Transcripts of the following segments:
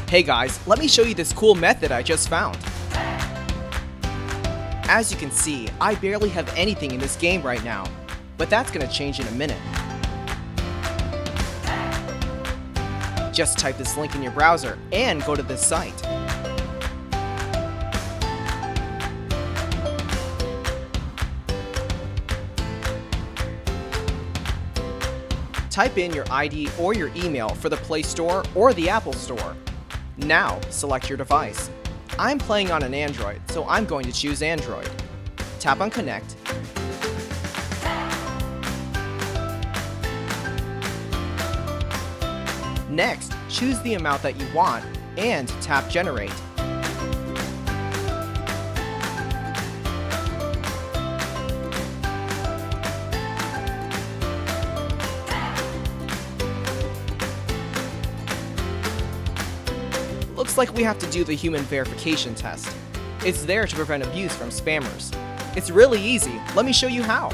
Hey guys, let me show you this cool method I just found. As you can see, I barely have anything in this game right now, but that's gonna change in a minute. Just type this link in your browser and go to this site. Type in your ID or your email for the Play Store or the Apple Store. Now, select your device. I'm playing on an Android, so I'm going to choose Android. Tap on Connect. Next, choose the amount that you want and tap Generate. Looks like we have to do the human verification test. It's there to prevent abuse from spammers. It's really easy, let me show you how.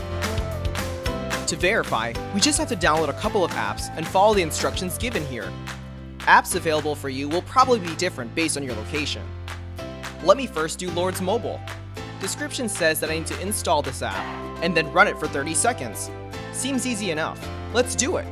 To verify, we just have to download a couple of apps and follow the instructions given here. Apps available for you will probably be different based on your location. Let me first do Lord's Mobile. Description says that I need to install this app and then run it for 30 seconds. Seems easy enough. Let's do it.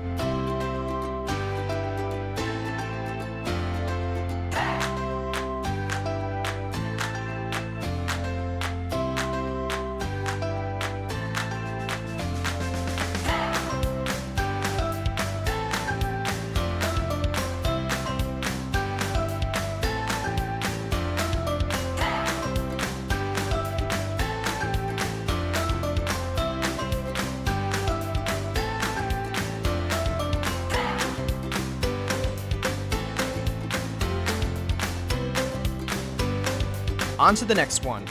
On to the next one.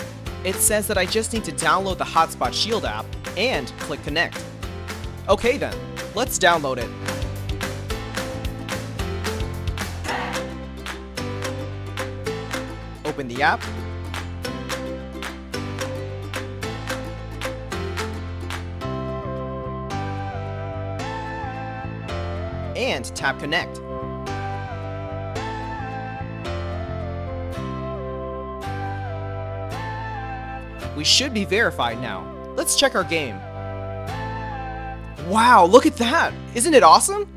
It says that I just need to download the Hotspot Shield app and click Connect. Okay then, let's download it. Open the app. And tap Connect. We should be verified now. Let's check our game. Wow, look at that! Isn't it awesome?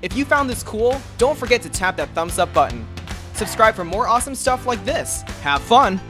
If you found this cool, don't forget to tap that thumbs up button. Subscribe for more awesome stuff like this. Have fun!